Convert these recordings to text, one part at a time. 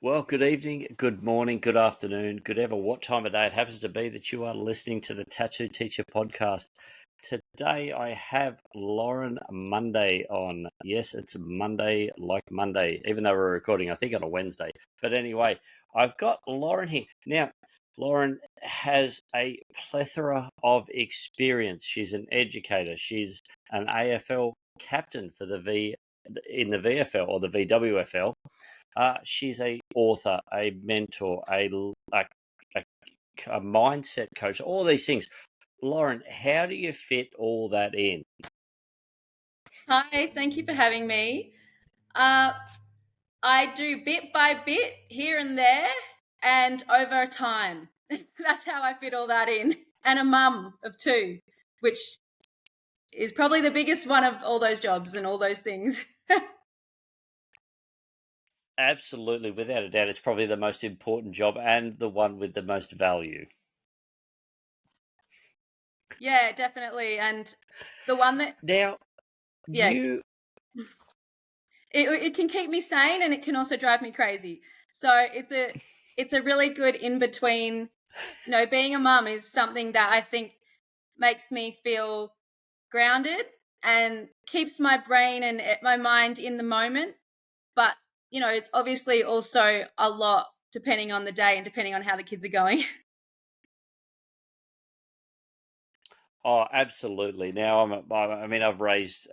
Well, good evening, good morning, good afternoon, good ever what time of day it happens to be that you are listening to the Tattoo Teacher podcast. Today I have Lauren Munday on. Yes, it's Monday like Monday, even though we're recording, I think, on a Wednesday. But anyway, I've got Lauren here. Now, Lauren has a plethora of experience. She's an educator. She's an AFL captain for in the VFL or the VWFL. She's a author, a mentor, a mindset coach, all these things. Lauren, how do you fit all that in? Hi, thank you for having me. Uh, I do bit by bit here and there and over time. That's how I fit all that in. And a mum of two, which is probably the biggest one of all those jobs and all those things. Absolutely, without a doubt, it's probably the most important job and the one with the most value. Yeah, definitely. And the one that, Now, yeah, you it can keep me sane and it can also drive me crazy. So it's a really good in between. Being a mum is something that I think makes me feel grounded and keeps my brain and my mind in the moment. But, it's obviously also a lot depending on the day and depending on how the kids are going. Oh, absolutely. Now, I've raised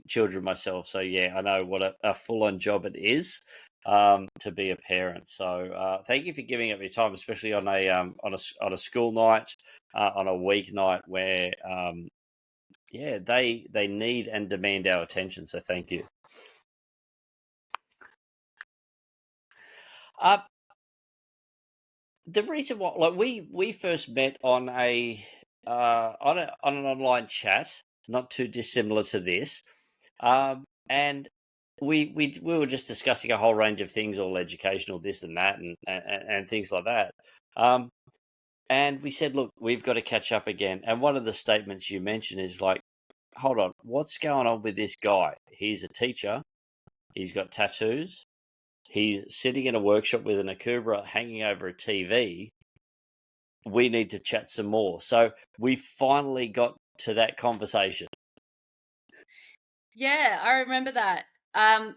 children myself, so yeah, I know what a full-on job it is to be a parent. So, thank you for giving up your time, especially on a school night, on a weeknight where yeah, they need and demand our attention. So, thank you. Uh, the reason why, like, we first met on on an online chat, not too dissimilar to this, and we were just discussing a whole range of things, all educational, this and that, and things like that. Um, and we said, look, we've got to catch up again. And one of the statements you mentioned is like, hold on, what's going on with this guy? He's a teacher. He's got tattoos. He's sitting in a workshop with an akubra hanging over a TV. We need to chat some more. So we finally got to that conversation. Yeah, I remember that. I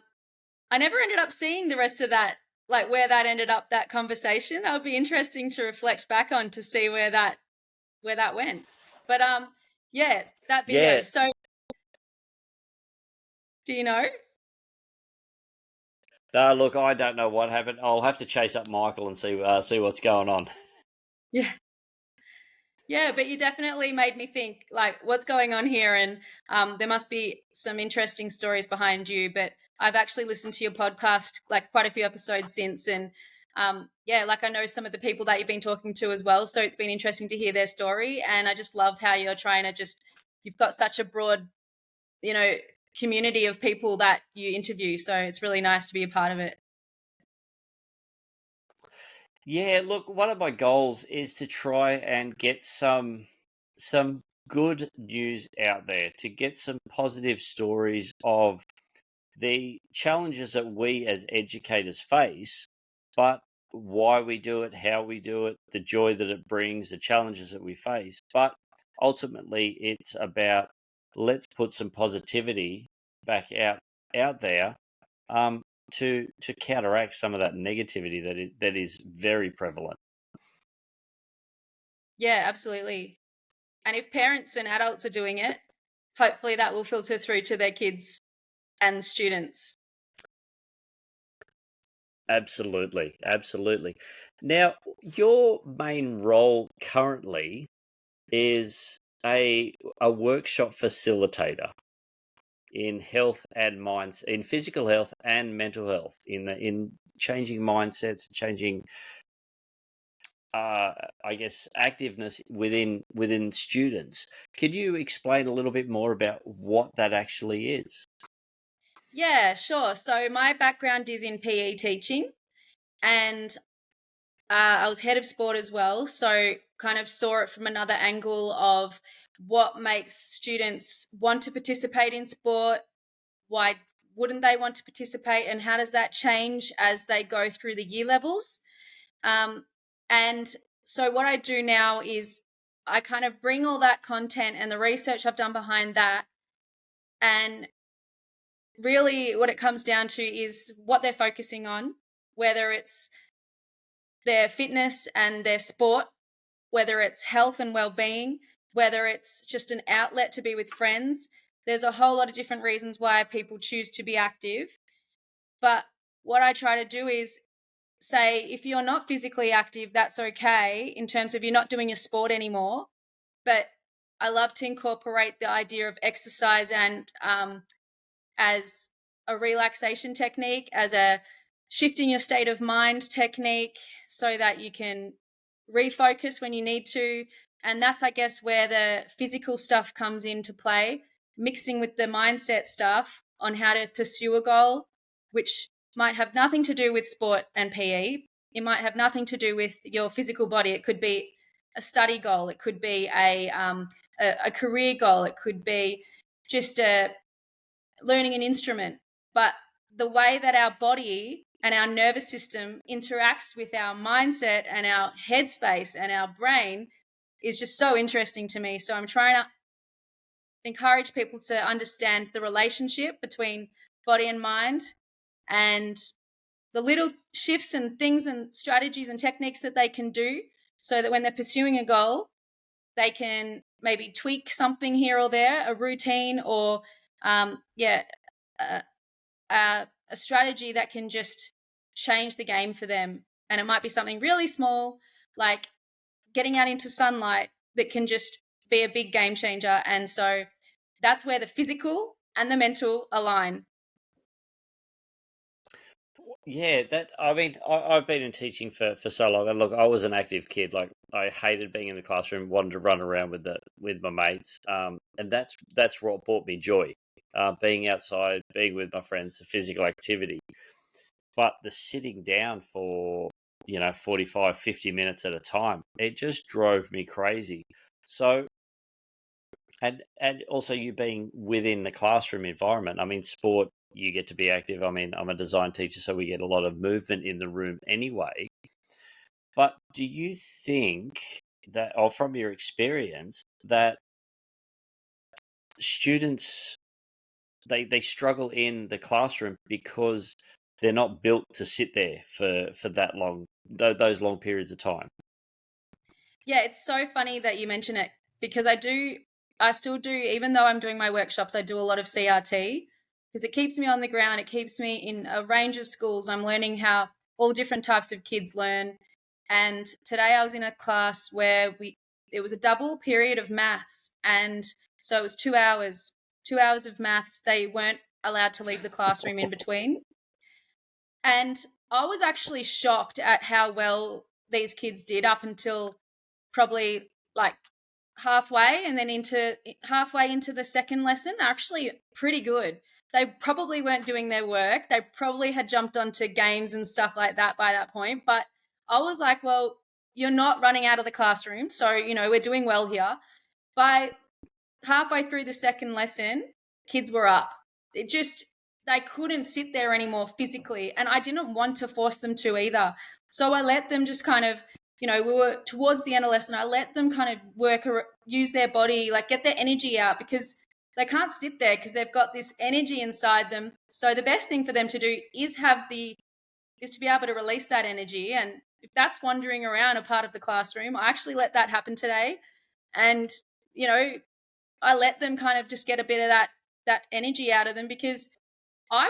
never ended up seeing the rest of that, like where that ended up, that conversation. That would be interesting to reflect back on to see where that went. But yeah, that video. Yeah. So do you know? Look, I don't know what happened. I'll have to chase up Michael and see what's going on. Yeah. Yeah, but you definitely made me think, like, what's going on here? And there must be some interesting stories behind you. But I've actually listened to your podcast, like, quite a few episodes since. And yeah, like, I know some of the people that you've been talking to as well. So it's been interesting to hear their story. And I just love how you're trying to you've got such a broad, you know, community of people that you interview. So it's really nice to be a part of it. Yeah, look, one of my goals is to try and get some good news out there, to get some positive stories of the challenges that we as educators face, but why we do it, how we do it, the joy that it brings, the challenges that we face. But ultimately, it's about let's put some positivity back out there um, to counteract some of that negativity that is very prevalent. Yeah, absolutely. And if parents and adults are doing it, hopefully that will filter through to their kids and students. Absolutely, absolutely. Now, your main role currently is a workshop facilitator in health and minds, in physical health and mental health, in changing mindsets, changing I guess activeness within students. Could you explain a little bit more about what that actually is? Yeah, sure. So my background is in PE teaching, and I was head of sport as well. So kind of saw it from another angle of what makes students want to participate in sport, why wouldn't they want to participate, and how does that change as they go through the year levels? And so what I do now is I kind of bring all that content and the research I've done behind that, and really what it comes down to is what they're focusing on, whether it's their fitness and their sport, whether it's health and well-being, whether it's just an outlet to be with friends. There's a whole lot of different reasons why people choose to be active. But what I try to do is say, if you're not physically active, that's okay, in terms of you're not doing your sport anymore. But I love to incorporate the idea of exercise and as a relaxation technique, as a shifting your state of mind technique, so that you can refocus when you need to. And that's, I guess, where the physical stuff comes into play, mixing with the mindset stuff on how to pursue a goal, which might have nothing to do with sport and PE. It might have nothing to do with your physical body. It could be a study goal. It could be a career goal. It could be just learning an instrument. But the way that our body and our nervous system interacts with our mindset and our headspace and our brain is just so interesting to me. So I'm trying to encourage people to understand the relationship between body and mind, and the little shifts and things and strategies and techniques that they can do, so that when they're pursuing a goal, they can maybe tweak something here or there, a routine, or a strategy that can just change the game for them. And it might be something really small, like getting out into sunlight, that can just be a big game changer. And so that's where the physical and the mental align. Yeah, I've been in teaching for so long, and look, I was an active kid. Like, I hated being in the classroom, wanted to run around with my mates, and that's what brought me joy. Being outside, being with my friends, the physical activity. But the sitting down for 45, 50 minutes at a time, it just drove me crazy. So, and also, you being within the classroom environment. I mean, sport, you get to be active. I mean, I'm a design teacher, so we get a lot of movement in the room anyway. But do you think that, or from your experience, that students, they struggle in the classroom because they're not built to sit there for that long, those long periods of time? Yeah, it's so funny that you mention it, because I still do, even though I'm doing my workshops, I do a lot of CRT, because it keeps me on the ground. It keeps me in a range of schools. I'm learning how all different types of kids learn. And today I was in a class where it was a double period of maths. And so it was 2 hours of maths. They weren't allowed to leave the classroom in between. And I was actually shocked at how well these kids did up until probably like halfway, and then into halfway into the second lesson. They're actually pretty good. They probably weren't doing their work. They probably had jumped onto games and stuff like that by that point. But I was like, well, you're not running out of the classroom. So, we're doing well here. By halfway through the second lesson, kids were up. They couldn't sit there anymore physically. And I didn't want to force them to either. So I let them just kind of, we were towards the end of lesson, I let them kind of use their body, like get their energy out, because they can't sit there because they've got this energy inside them. So the best thing for them to do is to be able to release that energy. And if that's wandering around a part of the classroom, I actually let that happen today. And, I let them kind of just get a bit of that energy out of them, because I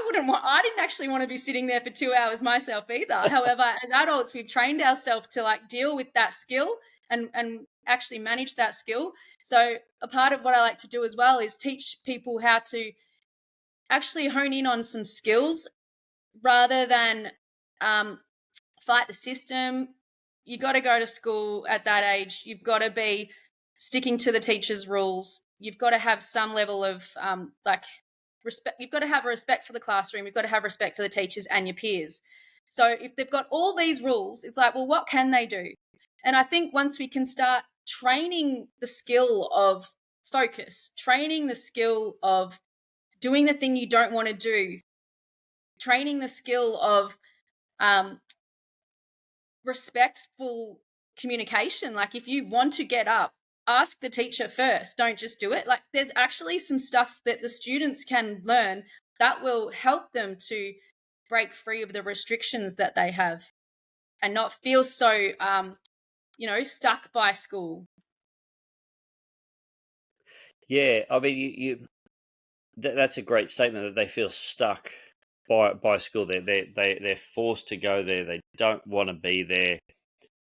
didn't actually want to be sitting there for 2 hours myself either. However, as adults, we've trained ourselves to like deal with that skill and actually manage that skill. So a part of what I like to do as well is teach people how to actually hone in on some skills rather than fight the system. You got to go to school at that age. You've got to be sticking to the teacher's rules. You've got to have some level of respect. You've got to have respect for the classroom. You've got to have respect for the teachers and your peers. So if they've got all these rules, it's like, well, what can they do? And I think once we can start training the skill of focus, training the skill of doing the thing you don't want to do, training the skill of respectful communication. Like, if you want to get up, ask the teacher first, don't just do it. Like, there's actually some stuff that the students can learn that will help them to break free of the restrictions that they have and not feel so stuck by school. Yeah, I mean, that's a great statement, that they feel stuck by school. They're forced to go there. They don't want to be there.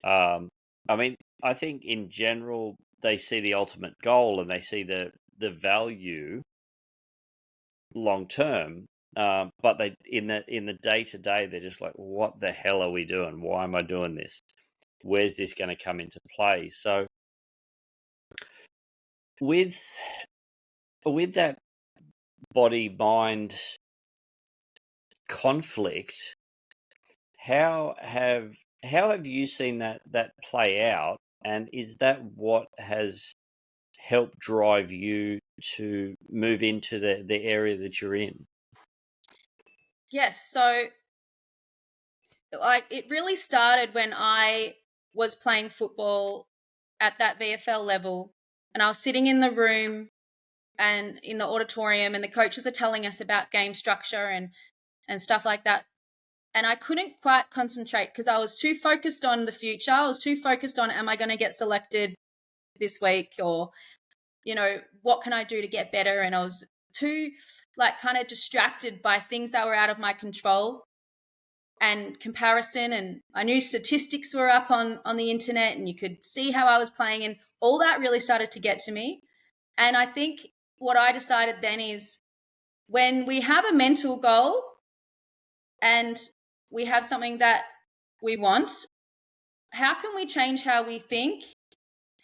I mean, I think in general they see the ultimate goal and they see the value long term. But they in the day to day, they're just like, what the hell are we doing? Why am I doing this? Where's this going to come into play? So with that body mind conflict, how have you seen that play out, and is that what has helped drive you to move into the area that you're in? Yes, so like it really started when I was playing football at that VFL level, and I was sitting in the room and in the auditorium, and the coaches are telling us about game structure and stuff like that. And I couldn't quite concentrate because I was too focused on the future. I was too focused on, am I going to get selected this week, or what can I do to get better? And I was too kind of distracted by things that were out of my control and comparison. And I knew statistics were up on the internet and you could see how I was playing, and all that really started to get to me. And I think what I decided then is, when we have a mental goal and we have something that we want, how can we change how we think,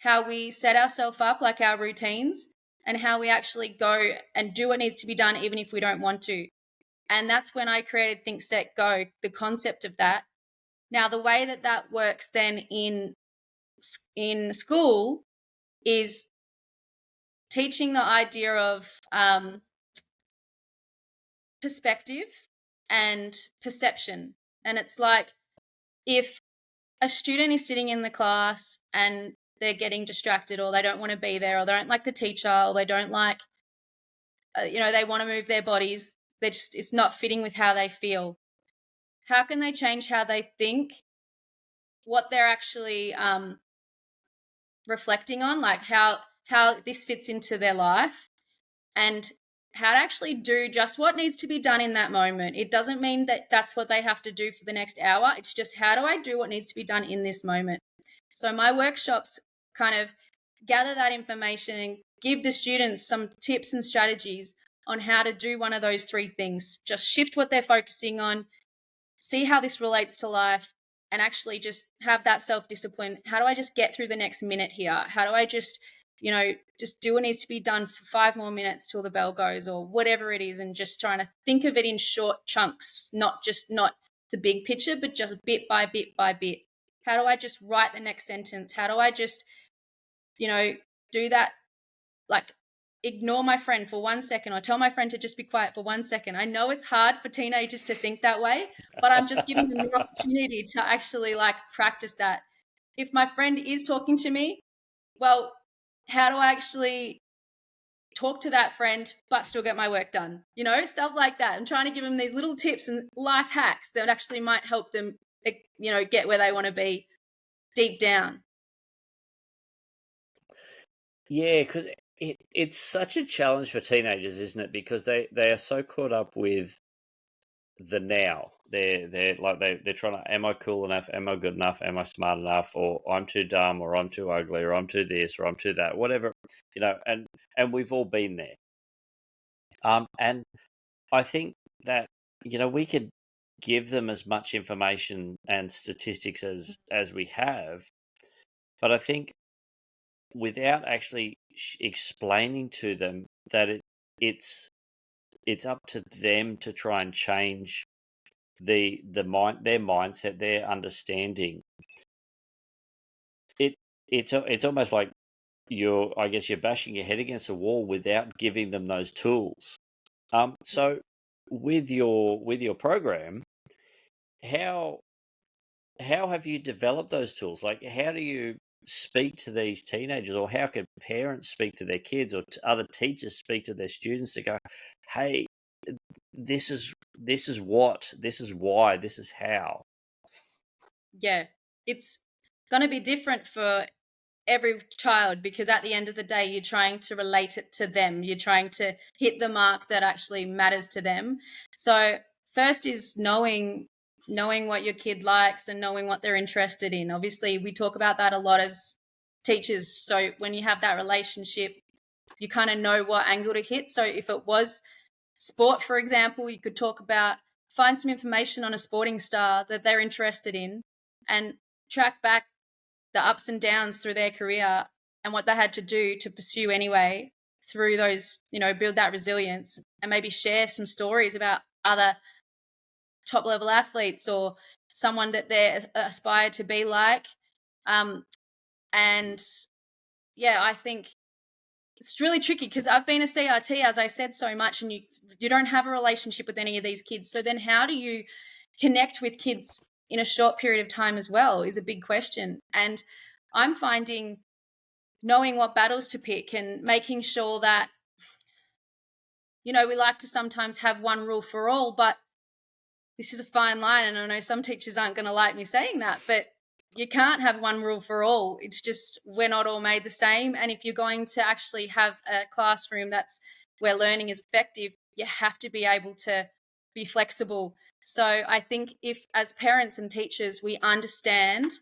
how we set ourselves up, like our routines, and how we actually go and do what needs to be done even if we don't want to? And that's when I created Think, Set, Go, the concept of that. Now, the way that works then in school is teaching the idea of perspective and perception. And it's like, if a student is sitting in the class and they're getting distracted, or they don't want to be there, or they don't like the teacher, or they don't like, they want to move their bodies, it's not fitting with how they feel. How can they change how they think, what they're actually reflecting on, like how this fits into their life, and how to actually do just what needs to be done in that moment? It doesn't mean that that's what they have to do for the next hour. It's just, how do I do what needs to be done in this moment? So my workshops kind of gather that information and give the students some tips and strategies on how to do one of those three things. Just shift what they're focusing on, see how this relates to life, and actually just have that self-discipline. How do I just get through the next minute here? How do I just do what needs to be done for 5 more minutes till the bell goes, or whatever it is, and just trying to think of it in short chunks, not the big picture, but just bit by bit by bit. How do I just write the next sentence? How do I just, do that? Like, ignore my friend for 1 second, or tell my friend to just be quiet for 1 second. I know it's hard for teenagers to think that way, but I'm just giving them the opportunity to actually practice that. If my friend is talking to me, well, how do I actually talk to that friend but still get my work done? Stuff like that. I'm trying to give them these little tips and life hacks that actually might help them, get where they want to be deep down. Yeah, because it's such a challenge for teenagers, isn't it? Because they are so caught up with the now. They're trying to, am I cool enough? Am I good enough? Am I smart enough? Or I'm too dumb, or I'm too ugly, or I'm too this, or I'm too that, whatever, and we've all been there. And I think that, we could give them as much information and statistics as we have, but I think without actually explaining to them that it's up to them to try and change their mindset, their understanding. It's almost like you're bashing your head against a wall without giving them those tools. So with your program, how how have you developed those tools? Like, how do you speak to these teenagers, or how can parents speak to their kids, or other teachers speak to their students to go, "Hey, this is what, this is why, this is how." Yeah, it's going to be different for every child, because at the end of the day you're trying to relate it to them, you're trying to hit the mark that actually matters to them. So first is knowing what your kid likes and knowing what they're interested in. Obviously we talk about that a lot as teachers, so when you have that relationship you kind of know what angle to hit. So if it was sport, for example, you could talk about, find some information on a sporting star that they're interested in and track back the ups and downs through their career and what they had to do to pursue anyway through those, build that resilience, and maybe share some stories about other top level athletes or someone that they aspire to be like. And yeah, I think it's really tricky because I've been a CRT, as I said, so much, and you don't have a relationship with any of these kids. So then how do you connect with kids in a short period of time as well is a big question. And I'm finding knowing what battles to pick and making sure that, we like to sometimes have one rule for all, but this is a fine line. And I know some teachers aren't going to like me saying that, but you can't have one rule for all. It's just, we're not all made the same. And if you're going to actually have a classroom that's where learning is effective, you have to be able to be flexible. So I think if as parents and teachers, we understand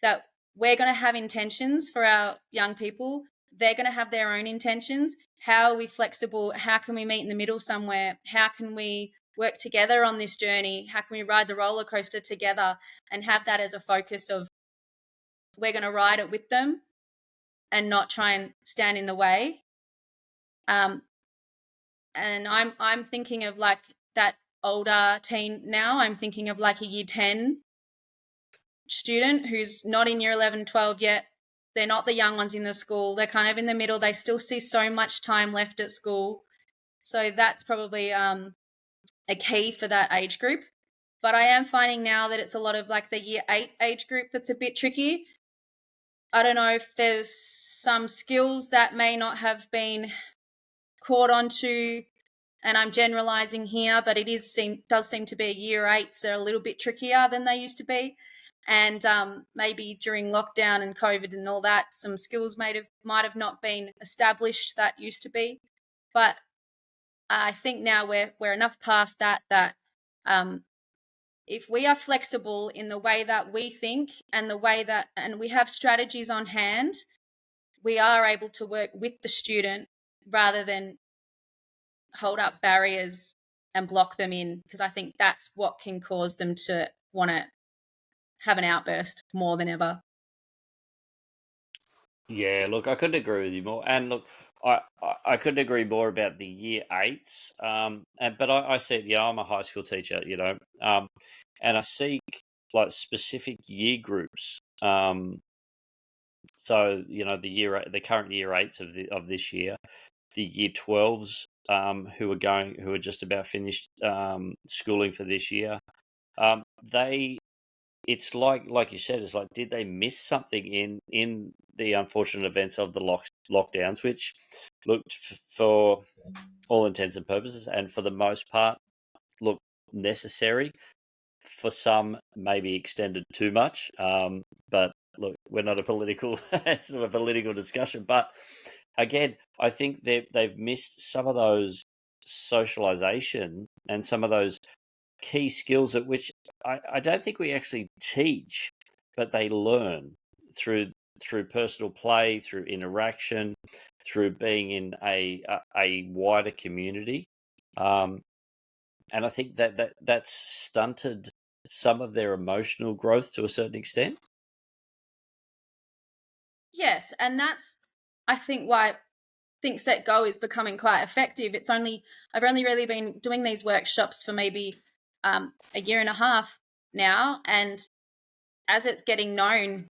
that we're going to have intentions for our young people, they're going to have their own intentions. How are we flexible? How can we meet in the middle somewhere? How can we work together on this journey? How can we ride the roller coaster together and have that as a focus of, we're going to ride it with them and not try and stand in the way. And I'm thinking of like that older teen now. I'm thinking of like a year 10 student who's not in year 11, 12 yet. They're not the young ones in the school. They're kind of in the middle. They still see so much time left at school. So that's probably a key for that age group. But I am finding now that it's a lot of like the year 8 age group that's a bit tricky. I don't know if there's some skills that may not have been caught onto, and I'm generalizing here, but does seem to be year 8s are a little bit trickier than they used to be. And maybe during lockdown and COVID and all that, some skills might have not been established that used to be. But I think now we're enough past that if we are flexible in the way that we think and and we have strategies on hand, we are able to work with the student rather than hold up barriers and block them in, because I think that's what can cause them to want to have an outburst more than ever. Yeah, look, I couldn't agree with you more. And look, I couldn't agree more about the year 8s. But I see it, I'm a high school teacher, and I seek like specific year groups. So the current year 8s of this year, the year 12s, who are just about finished schooling for this year. They It's like you said, it's like, did they miss something in the unfortunate events of the lockdowns, which looked for all intents and purposes, and for the most part, looked necessary. For some, maybe extended too much. But look, we're not a political. It's not a political discussion. But again, I think they've missed some of those socialization and some of those key skills at which I don't think we actually teach, but they learn through personal play, through interaction, through being in a wider community. And I think that's stunted some of their emotional growth to a certain extent. Yes, and that's, I think, why Think Set Go is becoming quite effective. I've only really been doing these workshops for maybe a year and a half now, and as it's getting known,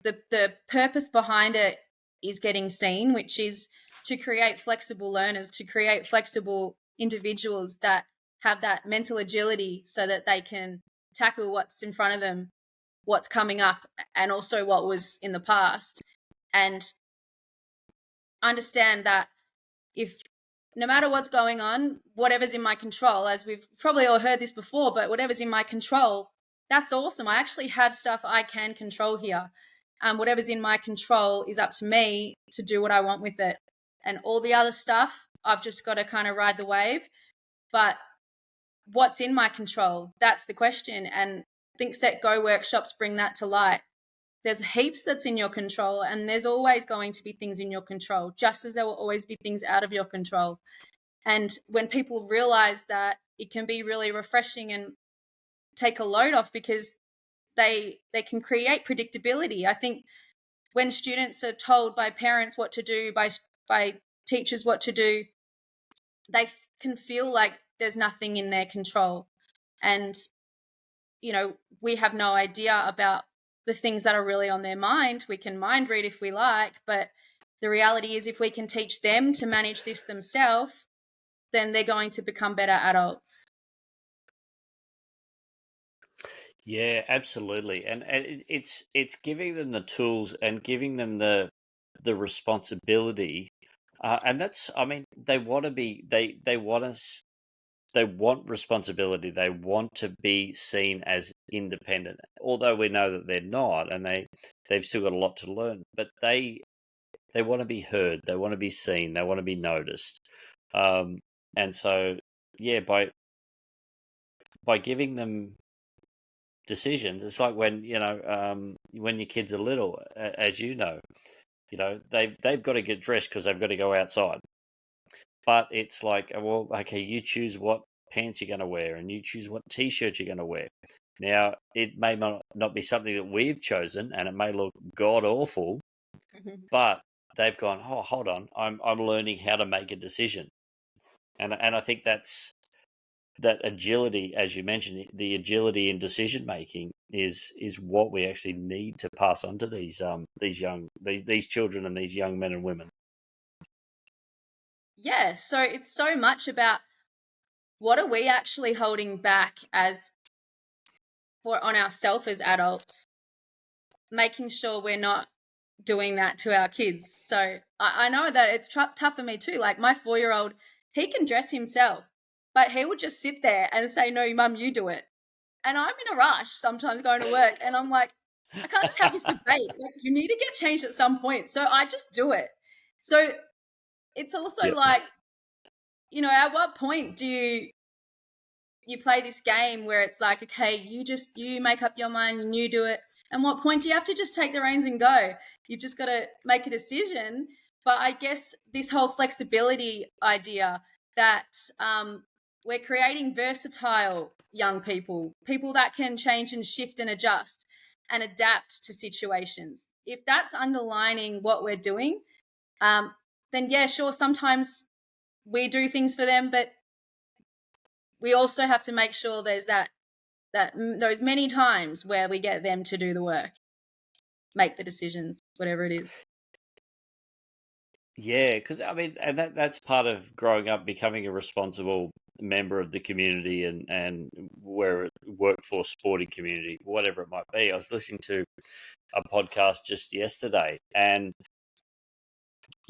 the purpose behind it is getting seen, which is to create flexible learners, to create flexible individuals that have that mental agility so that they can tackle what's in front of them, what's coming up, and also what was in the past, and understand that if no matter what's going on, whatever's in my control, as we've probably all heard this before, but whatever's in my control, that's awesome. I actually have stuff I can control here. Whatever's in my control is up to me to do what I want with it. And all the other stuff, I've just got to kind of ride the wave. But what's in my control? That's the question. And Think Set Go workshops bring that to light. There's heaps that's in your control, and there's always going to be things in your control, just as there will always be things out of your control. And when people realize that, it can be really refreshing and take a load off, because they can create predictability. I think when students are told by parents what to do, by teachers what to do, they can feel like there's nothing in their control. And, we have no idea about the things that are really on their mind. We can mind read if we like, but the reality is if we can teach them to manage this themselves, then they're going to become better adults. Yeah, absolutely. And it's giving them the tools and giving them the responsibility. And that's, I mean, they want to be, they want us, they want responsibility. They want to be seen as independent, although we know that they're not, and they've still got a lot to learn. But they want to be heard. They want to be seen. They want to be noticed. And so, yeah, by giving them decisions, it's like when when your kids are little, as they've got to get dressed because they've got to go outside. But it's like, well, okay, you choose what pants you're going to wear, and you choose what t-shirt you're going to wear. Now, it may not be something that we've chosen, and it may look god awful, but they've gone, oh, hold on, I'm learning how to make a decision, and I think that's that agility, as you mentioned, the agility in decision making is what we actually need to pass on to these children and these young men and women. Yeah, so it's so much about what are we actually holding back on ourselves as adults, making sure we're not doing that to our kids. So I know that it's tough for me too. Like my 4-year-old, he can dress himself, but he would just sit there and say, no, Mum, you do it. And I'm in a rush sometimes going to work, and I'm like, I can't just have this debate. Like, you need to get changed at some point. So I just do it. So it's also Yep. like, at what point do you play this game where it's like, okay, you make up your mind and you do it. And what point do you have to just take the reins and go? You've just got to make a decision. But I guess this whole flexibility idea that we're creating versatile young people that can change and shift and adjust and adapt to situations. If that's underlining what we're doing, then yeah, sure, sometimes we do things for them, but we also have to make sure there's those many times where we get them to do the work, make the decisions, whatever it is. Yeah, because I mean, and that's part of growing up, becoming a responsible member of the community and workforce, sporting community, whatever it might be. I was listening to a podcast just yesterday, and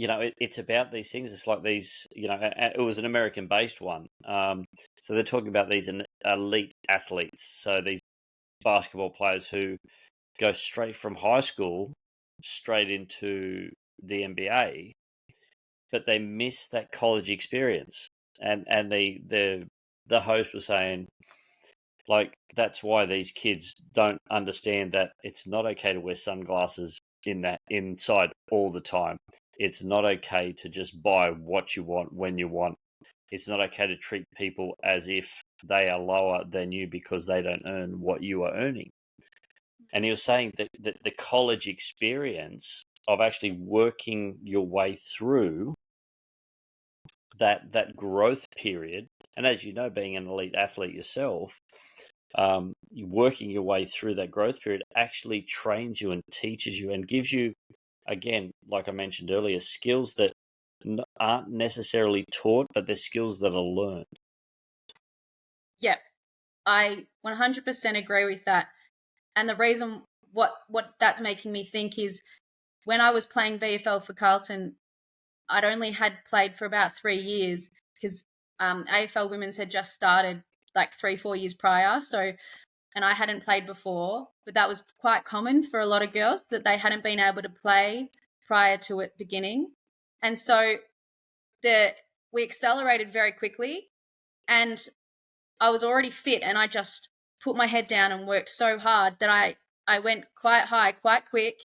it's about these things. It's like these, it was an American-based one. So they're talking about these elite athletes. So these basketball players who go straight from high school straight into the NBA, but they miss that college experience. And the host was saying, like, that's why these kids don't understand that it's not okay to wear sunglasses inside all the time. It's not okay to just buy what you want when you want. It's not okay to treat people as if they are lower than you because they don't earn what you are earning. And he was saying that the college experience of actually working your way through that growth period, and as you know, being an elite athlete yourself, you working your way through that growth period actually trains you and teaches you and gives you, again, like I mentioned earlier, skills that aren't necessarily taught, but they're skills that are learned. Yeah, I 100% agree with that. And the reason what that's making me think is when I was playing VFL for Carlton, I'd only had played for about 3 years because AFL Women's had just started like 3-4 years prior. So, and I hadn't played before, but that was quite common for a lot of girls that they hadn't been able to play prior to it beginning. And so we accelerated very quickly, and I was already fit, and I just put my head down and worked so hard that I went quite high, quite quick,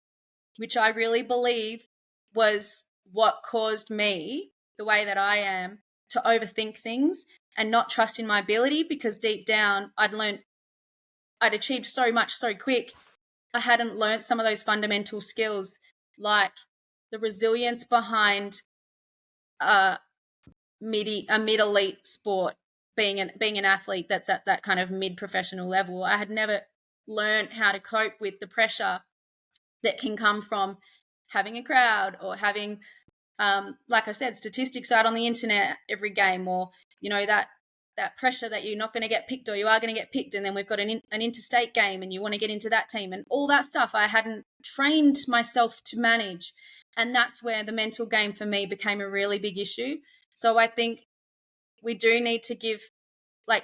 which I really believe was what caused me, the way that I am, to overthink things and not trust in my ability, because deep down I'd achieved so much so quick. I hadn't learned some of those fundamental skills, like the resilience behind a mid-elite sport, being an athlete that's at that kind of mid-professional level. I had never learned how to cope with the pressure that can come from having a crowd, or having, like I said, statistics out on the internet every game, or that pressure that you're not going to get picked, or you are going to get picked, and then we've got an interstate game and you want to get into that team, and all that stuff I hadn't trained myself to manage. And that's where the mental game for me became a really big issue. So I think we do need to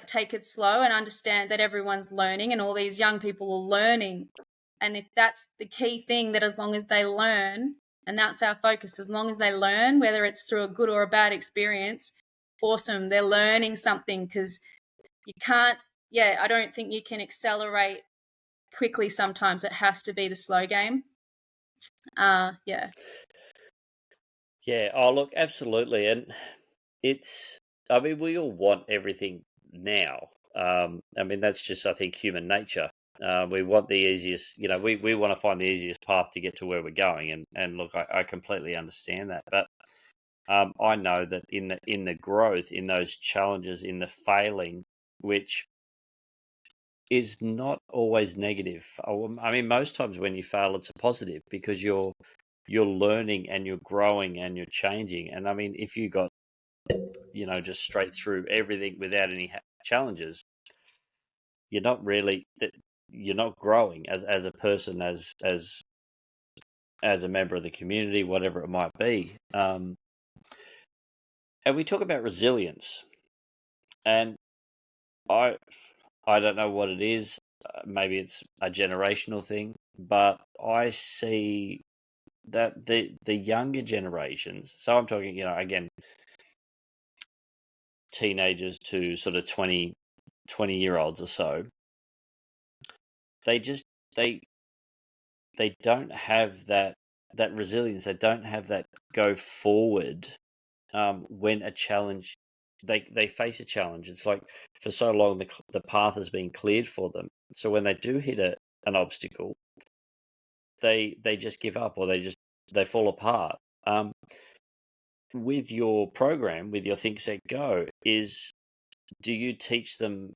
take it slow and understand that everyone's learning, and all these young people are learning. And if that's the key thing, that as long as they learn, and that's our focus, as long as they learn, whether it's through a good or a bad experience, awesome, they're learning something. Because you can't, I don't think you can accelerate quickly. Sometimes it has to be the slow game. Yeah. Yeah, oh look, absolutely. And we all want everything now. That's just, I think, human nature. We want the easiest, we want to find the easiest path to get to where we're going. And look, I completely understand that. But I know that in the growth, in those challenges, in the failing, which is not always negative. Most times when you fail, it's a positive, because you're learning and you're growing and you're changing. And if you got just straight through everything without any challenges, you're not really you're not growing as a person, as a member of the community, whatever it might be. And we talk about resilience, and I don't know what it is. Maybe it's a generational thing, but I see that the younger generations. So I'm talking, again, teenagers to sort of 20-year-olds or so. They just they don't have that resilience. They don't have that go forward when a challenge, they face a challenge. It's like, for so long the path has been cleared for them. So when they do hit an obstacle, they just give up, or they fall apart. With your program, with your Think Set Go, do you teach them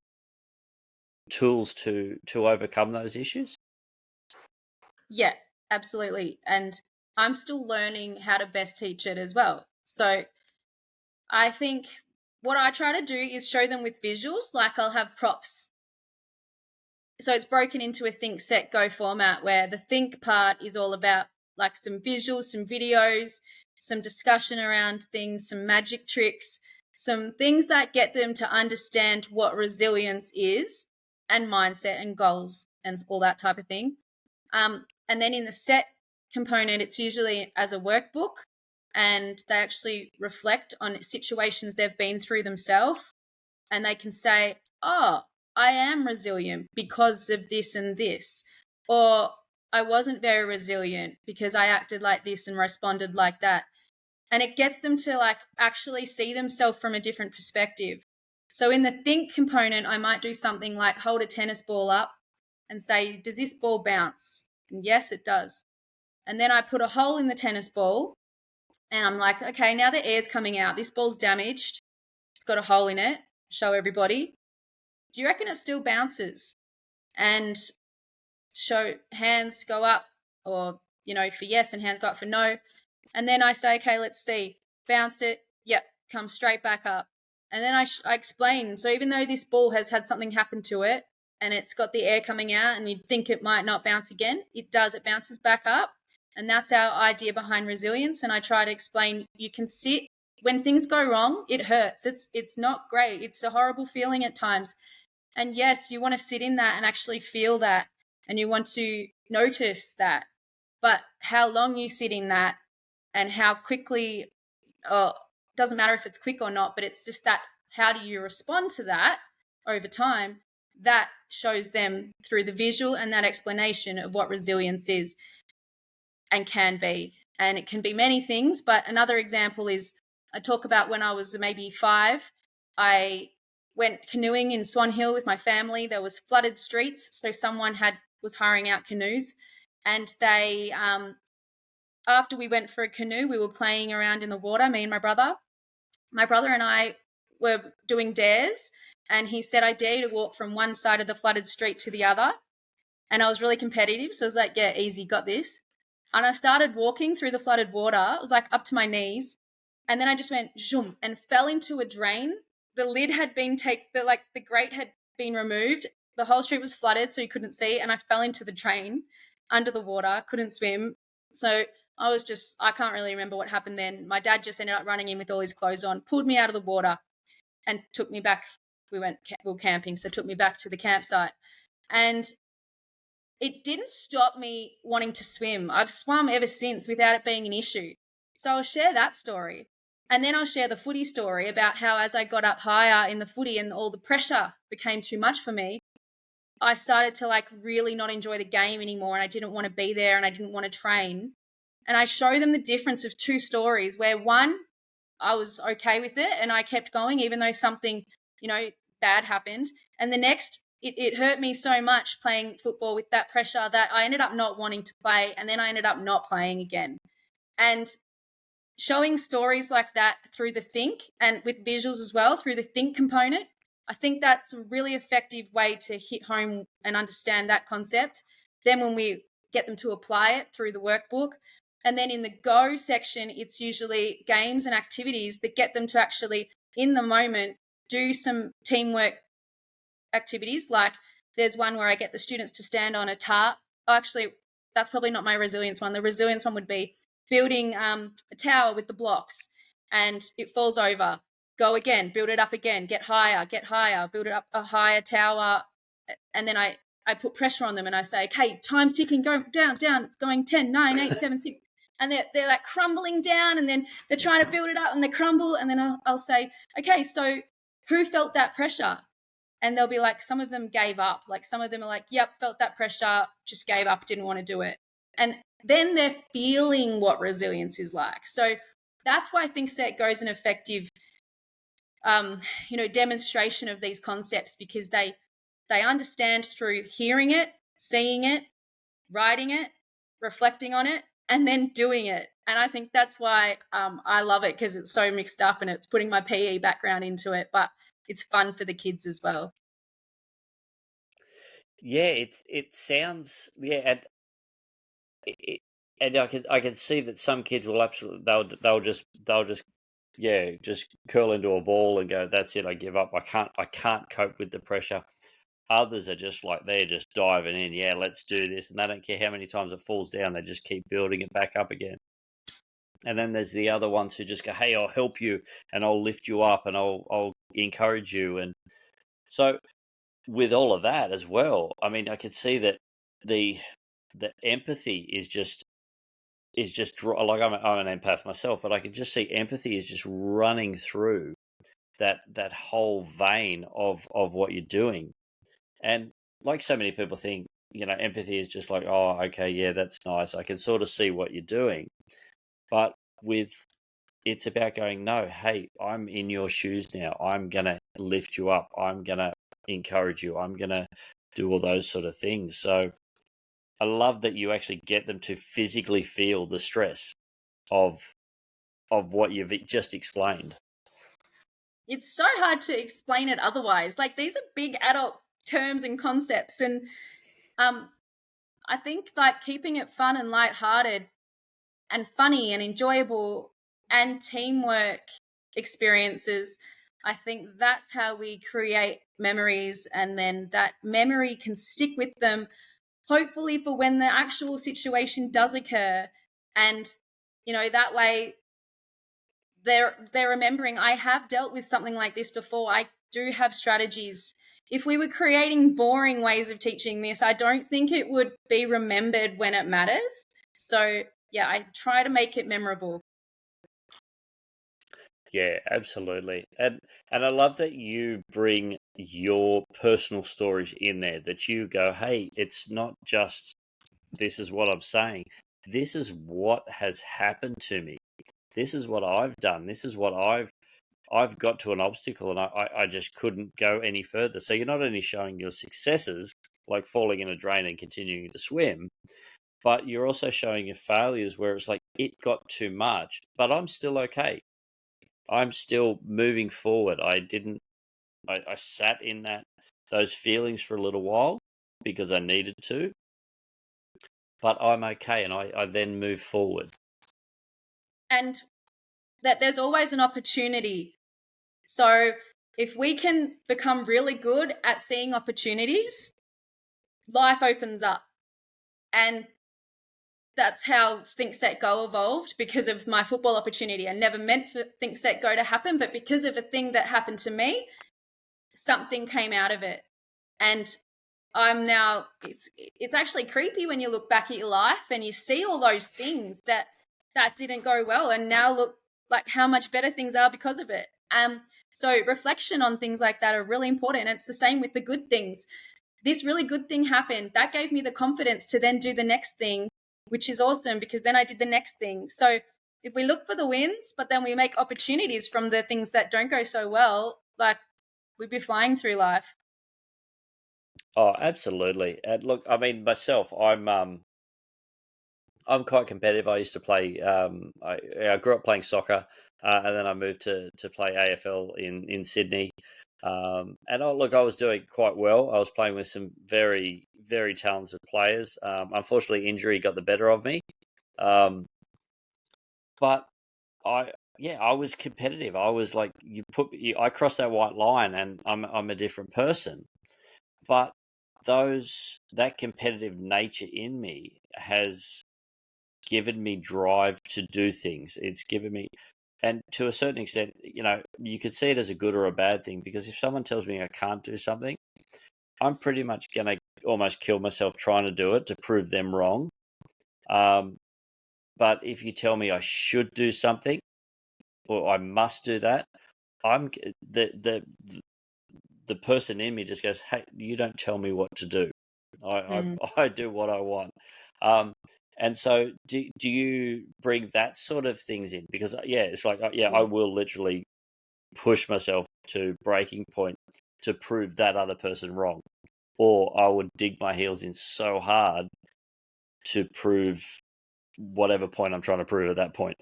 tools to overcome those issues? Yeah, absolutely. And I'm still learning how to best teach it as well. So I think what I try to do is show them with visuals. Like, I'll have props. So it's broken into a Think Set Go format, where the think part is all about like some visuals, some videos, some discussion around things, some magic tricks, some things that get them to understand what resilience is, and mindset and goals and all that type of thing. And then in the set component, it's usually as a workbook, and they actually reflect on situations they've been through themselves, and they can say, oh, I am resilient because of this and this, or I wasn't very resilient because I acted like this and responded like that. And it gets them to like actually see themselves from a different perspective. So in the think component, I might do something like hold a tennis ball up and say, does this ball bounce? And yes, it does. And then I put a hole in the tennis ball, and I'm like, okay, now the air's coming out. This ball's damaged. It's got a hole in it. Show everybody. Do you reckon it still bounces? And show hands go up, or, for yes, and hands go up for no. And then I say, okay, let's see. bounce it, yep, come straight back up. And then I explain. So even though this ball has had something happen to it and it's got the air coming out and you'd think it might not bounce again, it does. It bounces back up. And that's our idea behind resilience. And I try to explain you can sit when things go wrong, it hurts. It's not great. It's a horrible feeling at times. And yes, you want to sit in that and actually feel that and you want to notice that. But how long you sit in that and how quickly, doesn't matter if it's quick or not, but it's just that how do you respond to that over time? That shows them through the visual and that explanation of what resilience is and can be. And it can be many things, but another example is I talk about when I was maybe 5, I went canoeing in Swan Hill with my family. There was flooded streets, so someone was hiring out canoes, and they after we went for a canoe, we were playing around in the water, me and my brother. My brother and I were doing dares, and he said, I dare you to walk from one side of the flooded street to the other. And I was really competitive, so I was like, yeah, easy, got this. And I started walking through the flooded water. It was like up to my knees. And then I just went zoom and fell into a drain. The lid had been the grate had been removed. The whole street was flooded, so you couldn't see. And I fell into the drain under the water, couldn't swim. So I can't really remember what happened then. My dad just ended up running in with all his clothes on, pulled me out of the water and took me back. We were camping, so took me back to the campsite. And it didn't stop me wanting to swim. I've swum ever since without it being an issue. So I'll share that story. And then I'll share the footy story about how as I got up higher in the footy and all the pressure became too much for me, I started to really not enjoy the game anymore and I didn't want to be there and I didn't want to train. And I show them the difference of 2 stories where one, I was okay with it and I kept going even though something, bad happened. And the next, it hurt me so much playing football with that pressure that I ended up not wanting to play and then I ended up not playing again. And showing stories like that through the think and with visuals as well, through the think component, I think that's a really effective way to hit home and understand that concept. Then when we get them to apply it through the workbook, and then in the go section, it's usually games and activities that get them to actually, in the moment, do some teamwork activities. Like there's one where I get the students to stand on a tarp. Oh, actually, that's probably not my resilience one. The resilience one would be building a tower with the blocks and it falls over. Go again, build it up again, get higher, build it up a higher tower. And then I put pressure on them and I say, okay, time's ticking, go down, it's going 10, 9, 8, 7, 6. And they're like crumbling down and then they're trying to build it up and they crumble. And then I'll say, okay, so who felt that pressure? And they'll be like, some of them gave up. Like some of them are like, yep, felt that pressure, just gave up, didn't want to do it. And then they're feeling what resilience is like. So that's why I think Set Go is an effective, demonstration of these concepts because they understand through hearing it, seeing it, writing it, reflecting on it, and then doing it. And I think that's why I love it because it's so mixed up and it's putting my PE background into it, but it's fun for the kids as well. Yeah, it sounds and I can see that some kids will absolutely they'll just just curl into a ball and go, that's it, I give up. I can't cope with the pressure. Others are just like they're just diving in. Yeah, let's do this, and they don't care how many times it falls down. They just keep building it back up again. And then there's the other ones who just go, hey, I'll help you and I'll lift you up and I'll encourage you. And so with all of that as well, I mean, I could see that the empathy is just like I'm an empath myself, but I can just see empathy is just running through that whole vein of what you're doing. And like so many people think, empathy is just like, oh, okay, yeah, that's nice. I can sort of see what you're doing. But it's about going, no, hey, I'm in your shoes now. I'm going to lift you up. I'm going to encourage you. I'm going to do all those sort of things. So I love that you actually get them to physically feel the stress of what you've just explained. It's so hard to explain it otherwise. Like these are big adult terms and concepts. And I think like keeping it fun and lighthearted and funny and enjoyable and teamwork experiences. I think that's how we create memories, and then that memory can stick with them, hopefully for when the actual situation does occur. And, that way they're remembering, I have dealt with something like this before. I do have strategies. If we were creating boring ways of teaching this, I don't think it would be remembered when it matters. So yeah, I try to make it memorable. Yeah, absolutely. And I love that you bring your personal stories in there, that you go, hey, it's not just this is what I'm saying. This is what has happened to me. This is what I've done. This is what I've got to an obstacle, and I just couldn't go any further. So you're not only showing your successes, like falling in a drain and continuing to swim, but you're also showing your failures where it's like it got too much, but I'm still okay. I'm still moving forward. I sat in those feelings for a little while because I needed to, but I'm okay, and I then move forward. And that there's always an opportunity. So if we can become really good at seeing opportunities, life opens up. And that's how Think Set Go evolved, because of my football opportunity. I never meant for Think Set Go to happen, but because of a thing that happened to me, something came out of it. And I'm now, it's actually creepy when you look back at your life and you see all those things that didn't go well, and now look like how much better things are because of it. So reflection on things like that are really important. And it's the same with the good things. This really good thing happened. That gave me the confidence to then do the next thing, which is awesome, because then I did the next thing. So if we look for the wins, but then we make opportunities from the things that don't go so well, like, we'd be flying through life. Oh, absolutely. And look, I mean, myself, I'm quite competitive. I used to play. I grew up playing soccer, and then I moved to play AFL in Sydney. And look, I was doing quite well. I was playing with some very very talented players. Unfortunately, injury got the better of me. Um, but I was competitive. I was like, I crossed that white line, and I'm a different person. But that competitive nature in me has given me drive to do things. It's given me, and to a certain extent, you could see it as a good or a bad thing, because if someone tells me I can't do something, I'm pretty much going to almost kill myself trying to do it to prove them wrong. But if you tell me I should do something or I must do that, I'm the person in me just goes, "Hey, you don't tell me what to do. Mm. I do what I want." And so, do you bring that sort of things in? Because it's like I will literally push myself to breaking point to prove that other person wrong, or I would dig my heels in so hard to prove whatever point I'm trying to prove at that point.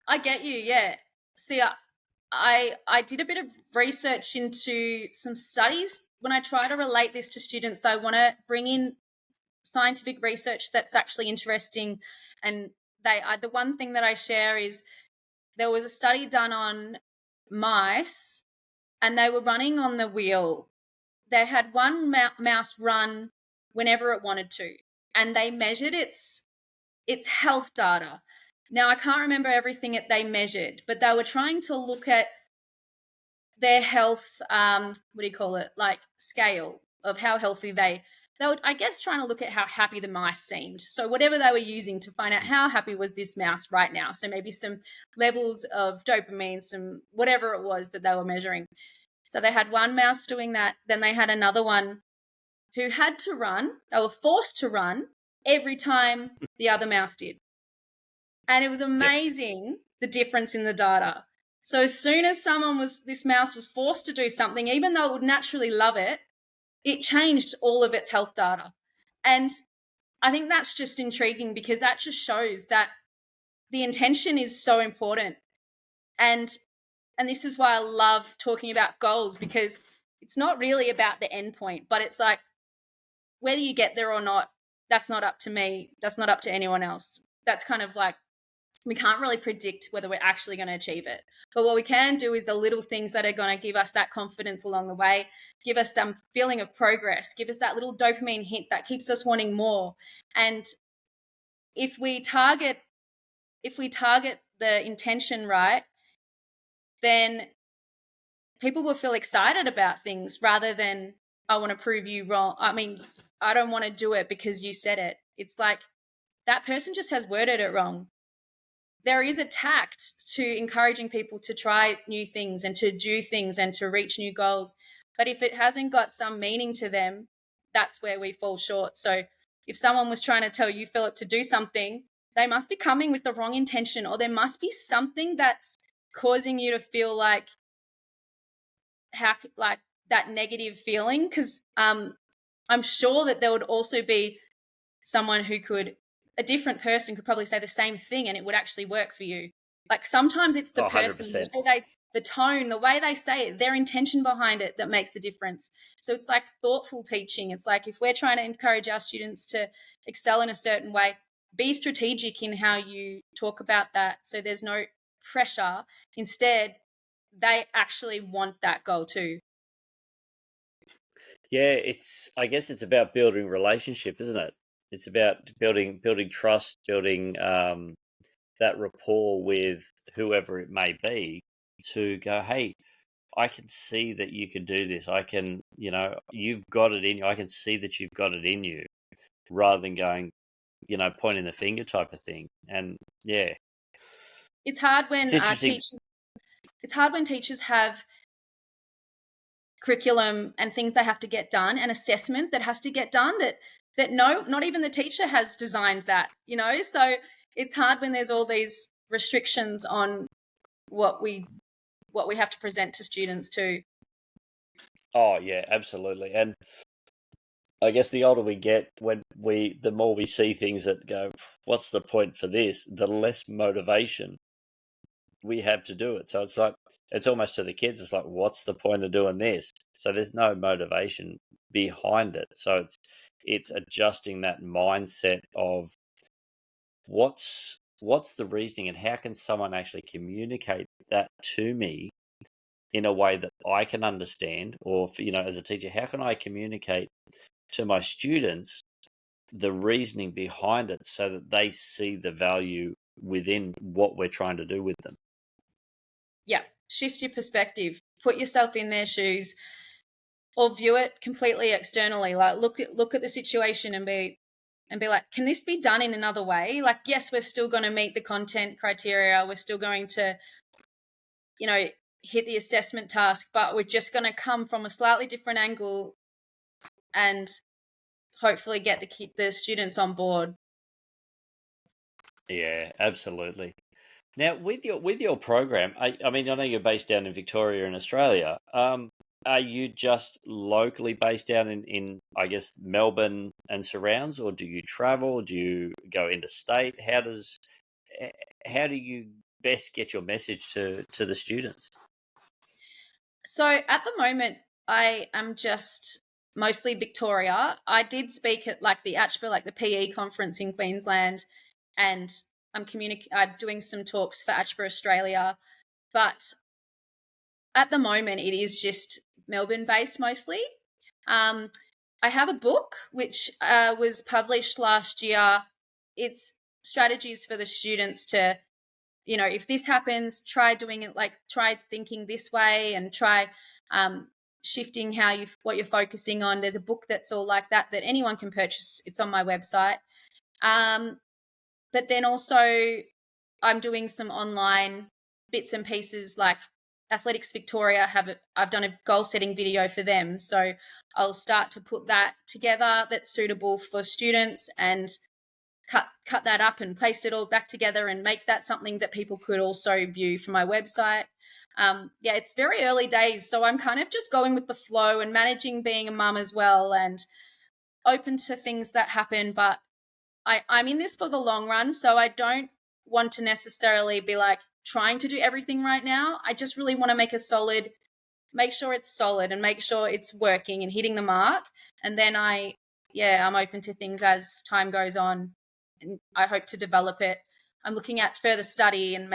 I get you. Yeah. See, I did a bit of research into some studies. When I try to relate this to students, I want to bring in scientific research that's actually interesting. And the one thing that I share is, there was a study done on mice, and they were running on the wheel. They had one mouse run whenever it wanted to, and they measured its health data. Now, I can't remember everything that they measured, but they were trying to look at their health, what do you call it, like scale of how healthy they were, I guess, trying to look at how happy the mice seemed. So whatever they were using to find out how happy was this mouse right now. So maybe some levels of dopamine, some whatever it was that they were measuring. So they had one mouse doing that. Then they had another one who had to run. They were forced to run every time the other mouse did. And it was Yep. amazing, the difference in the data. So as soon as this mouse was forced to do something, even though it would naturally love it, it changed all of its health data. And I think that's just intriguing, because that just shows that the intention is so important. And this is why I love talking about goals, because it's not really about the end point, but it's like, whether you get there or not, that's not up to me. That's not up to anyone else. That's kind of like we can't really predict whether we're actually going to achieve it. But what we can do is the little things that are going to give us that confidence along the way, give us some feeling of progress, give us that little dopamine hit that keeps us wanting more. And if we target the intention right, then people will feel excited about things rather than, I want to prove you wrong. I mean, I don't want to do it because you said it. It's like that person just has worded it wrong. There is a tact to encouraging people to try new things and to do things and to reach new goals. But if it hasn't got some meaning to them, that's where we fall short. So if someone was trying to tell you, Philip, to do something, they must be coming with the wrong intention, or there must be something that's causing you to feel like that negative feeling. Because I'm sure that there would also be someone who a different person could probably say the same thing and it would actually work for you. Like sometimes it's the person, 100%. the tone, the way they say it, their intention behind it that makes the difference. So it's like thoughtful teaching. It's like if we're trying to encourage our students to excel in a certain way, be strategic in how you talk about that. So there's no pressure. Instead, they actually want that goal too. Yeah, I guess it's about building relationship, isn't it? It's about building trust, building that rapport with whoever it may be, to go, hey, I can see that you can do this. I can, you've got it in you. I can see that you've got it in you, rather than going, pointing the finger type of thing. And yeah, It's hard when it's interesting. teachers have curriculum and things they have to get done, and assessment that has to get done, that no, not even the teacher has designed that, so it's hard when there's all these restrictions on what we have to present to students too. Oh yeah, absolutely. And I guess the older we get, the more we see things that go, what's the point for this? The less motivation we have to do it. So it's almost to the kids. It's like, what's the point of doing this? So there's no motivation behind it. So it's adjusting that mindset of what's the reasoning, and how can someone actually communicate that to me in a way that I can understand, or as a teacher, how can I communicate to my students the reasoning behind it so that they see the value within what we're trying to do with them. Yeah, shift your perspective, put yourself in their shoes, or view it completely externally. Like look at the situation and be like, can this be done in another way? Like, yes, we're still going to meet the content criteria, we're still going to hit the assessment task, but we're just going to come from a slightly different angle and hopefully get the students on board. Yeah, absolutely. Now, with your program, I mean, I know you're based down in Victoria in Australia. Are you just locally based down in I guess Melbourne and surrounds, or do you travel? Do you go interstate? How do you best get your message to the students? So at the moment, I am just mostly Victoria. I did speak at like the ACHPA, like the PE conference in Queensland, and I'm doing some talks for ACHPA Australia. But at the moment, it is just Melbourne based mostly. I have a book which was published last year. It's strategies for the students to, if this happens, try doing it, like try thinking this way, and try shifting what you're focusing on. There's a book that's all like that anyone can purchase. It's on my website. But then also I'm doing some online bits and pieces, like Athletics Victoria I've done a goal setting video for them. So I'll start to put that together that's suitable for students, and cut that up and paste it all back together and make that something that people could also view from my website. Yeah, it's very early days, so I'm kind of just going with the flow and managing being a mum as well, and open to things that happen. But I'm in this for the long run, so I don't want to necessarily be like trying to do everything right now. I just really want to make sure it's solid and make sure it's working and hitting the mark. And then I'm open to things as time goes on, and I hope to develop it I'm looking at further study and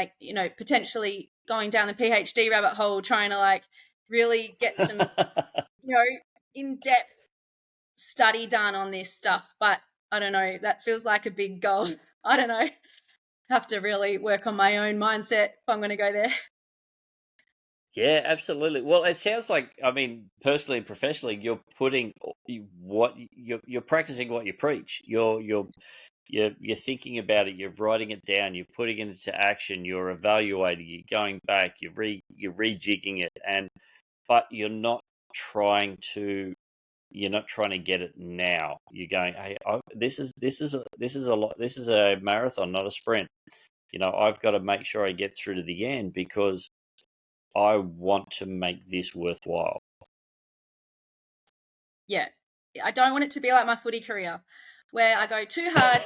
potentially going down the PhD rabbit hole, trying to like really get some, in-depth study done on this stuff. But I don't know, that feels like a big goal. I don't know. Have to really work on my own mindset if I'm going to go there. Yeah, absolutely. Well, it sounds like, I mean, personally and professionally, you're putting what you're practicing what you preach. You're thinking about it. You're writing it down. You're putting it into action. You're evaluating. You're going back. You're rejigging it, but you're not trying to get it now. You're going, hey, this is a lot. This is a marathon, not a sprint. I've got to make sure I get through to the end because I want to make this worthwhile. Yeah. I don't want it to be like my footy career where I go too hard,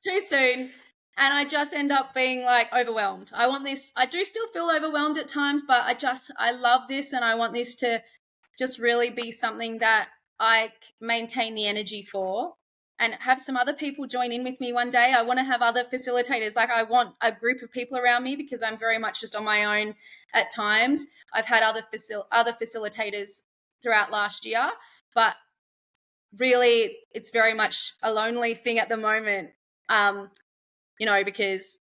too soon, and I just end up being like overwhelmed. I want this. I do still feel overwhelmed at times, but I love this, and I want this to just really be something that I maintain the energy for and have some other people join in with me one day. I want to have other facilitators. Like I want a group of people around me because I'm very much just on my own at times. I've had other facilitators throughout last year, but really it's very much a lonely thing at the moment, because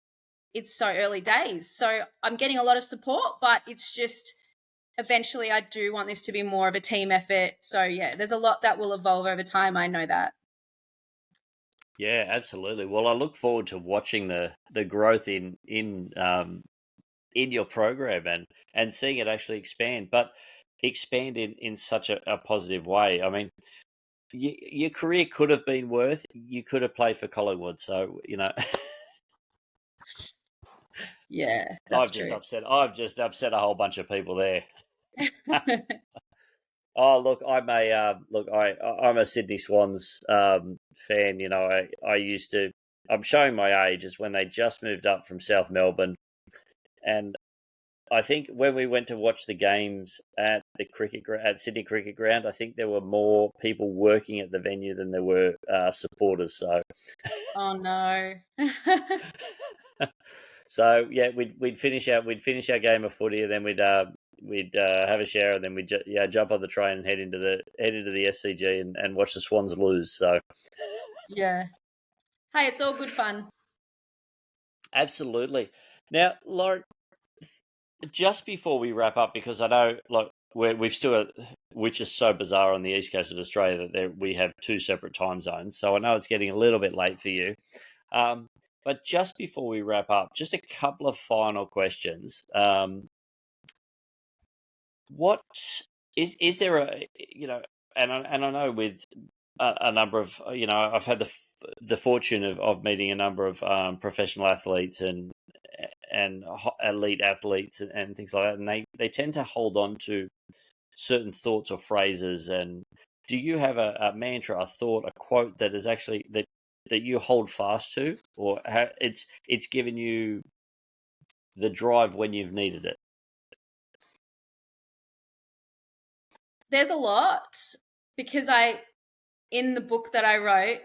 it's so early days. So I'm getting a lot of support, but it's just eventually I do want this to be more of a team effort. So yeah, there's a lot that will evolve over time. I know that. Yeah, absolutely. Well, I look forward to watching the growth in your program and seeing it actually expand, but expand in such a positive way. I mean, your career could have been worse. You could have played for Collingwood, so Yeah, I've that's just true. upset. I've just upset a whole bunch of people there. Oh, look, I'm a Sydney Swans fan. I used to. I'm showing my age is when they just moved up from South Melbourne, and I think when we went to watch the games at the at Sydney Cricket Ground, I think there were more people working at the venue than there were supporters. So, Oh no. so yeah, we'd finish our game of footy, and then we'd have a shower, and then we'd jump on the train and head into the SCG and watch the Swans lose. So, Yeah. Hey, it's all good fun. absolutely. Now, Lauren, just before we wrap up, because I know, like, we've still got, which is so bizarre on the east coast of Australia that we have two separate time zones. So I know it's getting a little bit late for you. But just before we wrap up, just a couple of final questions. What is there and I know with a number of I've had the fortune of meeting a number of professional athletes and elite athletes and things like that, and they tend to hold on to certain thoughts or phrases. And do you have a mantra, a thought, a quote that is actually that you hold fast to, or it's given you the drive when you've needed it? There's a lot because in the book that I wrote,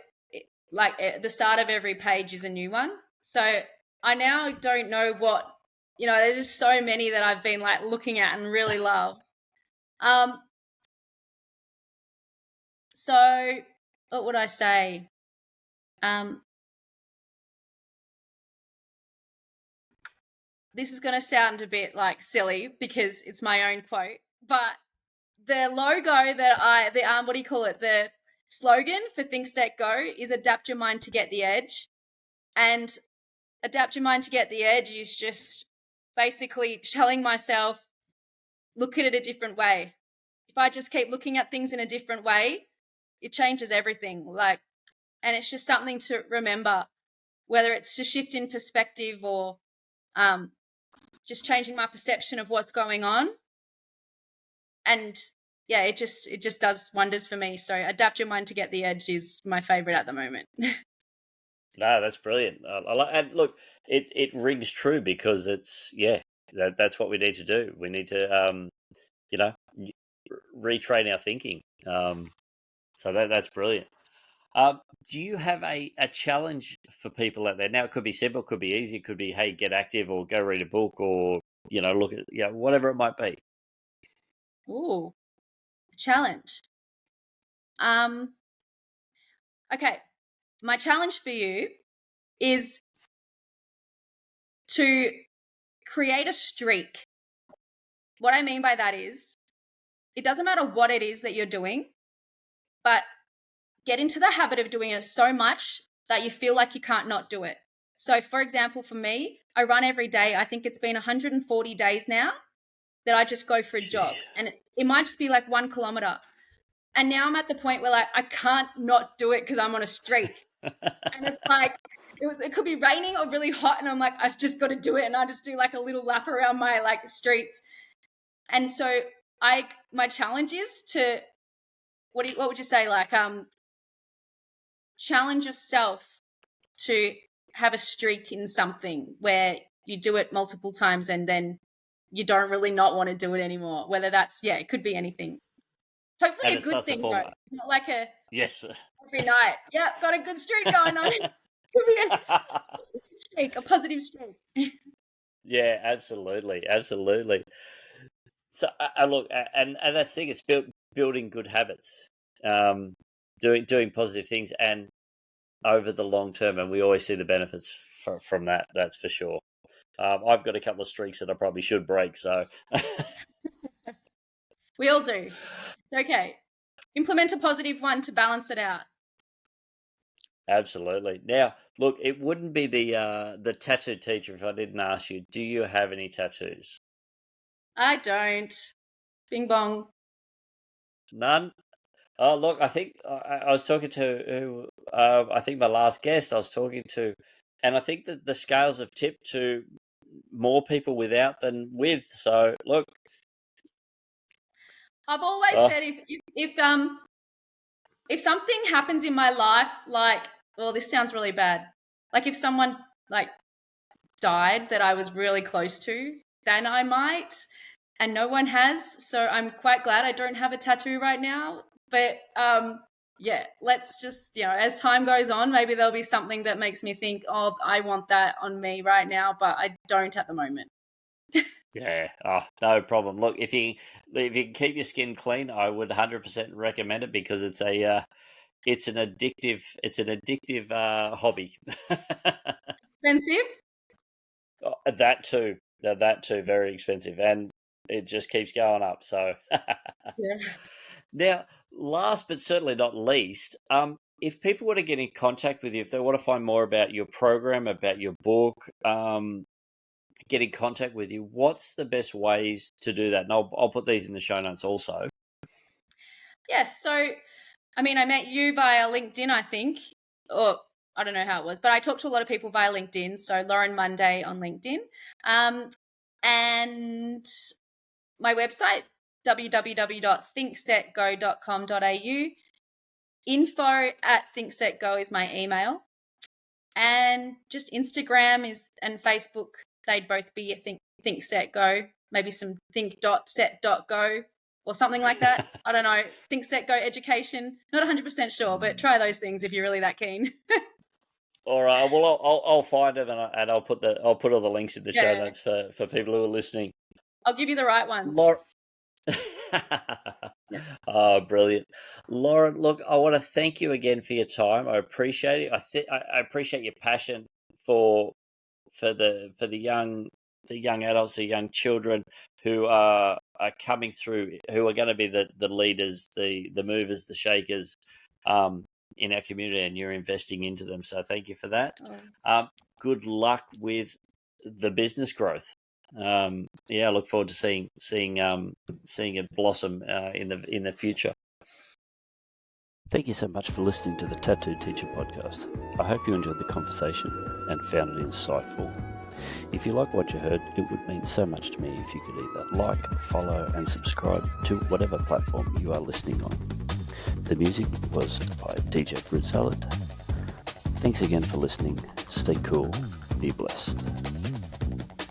like at the start of every page is a new one. So I now don't know there's just so many that I've been like looking at and really love. So what would I say? This is going to sound a bit like silly because it's my own quote, but the logo what do you call it? The slogan for Think Set Go is adapt your mind to get the edge. And adapt your mind to get the edge is just basically telling myself, look at it a different way. If I just keep looking at things in a different way, it changes everything. And it's just something to remember, whether it's to shift in perspective or just changing my perception of what's going on. And yeah, it just does wonders for me. So adapt your mind to get the edge is my favorite at the moment. No, that's brilliant. And look, it rings true because that's what we need to do. We need to retrain our thinking. So that's brilliant. Do you have a challenge for people out there? Now, it could be simple, it could be easy, it could be, hey, get active, or go read a book, or look at whatever it might be. Ooh, challenge. Okay, my challenge for you is to create a streak. What I mean by that is, it doesn't matter what it is that you're doing, but get into the habit of doing it so much that you feel like you can't not do it. So, for example, for me, I run every day. I think it's been 140 days now that I just go for a jog. And it might just be like 1 kilometer. And now I'm at the point where I can't not do it because I'm on a streak. And it's like, it could be raining or really hot. And I'm like, I've just got to do it. And I just do like a little lap around my streets. And so my challenge is to, what would you say? Challenge yourself to have a streak in something where you do it multiple times and then you don't really not want to do it anymore. Whether that's, it could be anything. Hopefully a good thing, though. Not like yes, every night. Yeah, got a good streak going on. Could be a streak, a positive streak. Yeah, absolutely. So, look, and that's the thing. It's building good habits, doing positive things, and over the long term, and we always see the benefits from that. That's for sure. I've got a couple of streaks that I probably should break. So we all do. It's okay. Implement a positive one to balance it out. Absolutely. Now, look, it wouldn't be the tattoo teacher if I didn't ask you, do you have any tattoos? I don't. Bing bong. None? Oh, look, I think I was talking to I think my last guest I was talking to, and I think that the scales have tipped to more people without than with. So, look. I've always said if something happens in my life, this sounds really bad. Like if someone died that I was really close to, then I might, and no one has. So I'm quite glad I don't have a tattoo right now. But let's just, as time goes on, maybe there'll be something that makes me think, oh, I want that on me right now, but I don't at the moment. Yeah, no problem. Look, if you can keep your skin clean, I would 100% recommend it because it's an addictive hobby. Expensive? That too, very expensive, and it just keeps going up. So, yeah. Now, last but certainly not least, if people want to get in contact with you, if they want to find more about your program, about your book, get in contact with you, what's the best ways to do that? And I'll put these in the show notes also. Yes. So, I mean, I met you via LinkedIn, I think, or I don't know how it was, but I talked to a lot of people via LinkedIn. So Lauren Munday on LinkedIn. And my website, www.thinksetgo.com.au. info@thinksetgo is my email. And just Instagram and Facebook, they'd both be a think set go, maybe some think.set.go or something like that. I don't know. Think set go education. Not 100% sure, but try those things if you're really that keen. All right. Well, I'll find them and I'll put all the links in the show notes for people who are listening. I'll give you the right ones. Oh, brilliant, Lauren. Look, I want to thank you again for your time. I appreciate it. I appreciate your passion for the young adults, the young children who are coming through, who are going to be the leaders, the movers, the shakers in our community, and you're investing into them. So thank you for that. Good luck with the business growth. I look forward to seeing it blossom in the future. Thank you so much for listening to the Tattoo Teacher podcast. I hope you enjoyed the conversation and found it insightful. If you like what you heard, it would mean so much to me if you could either like, follow, and subscribe to whatever platform you are listening on. The music was by DJ Fruit Salad. Thanks again for listening. Stay cool. Be blessed.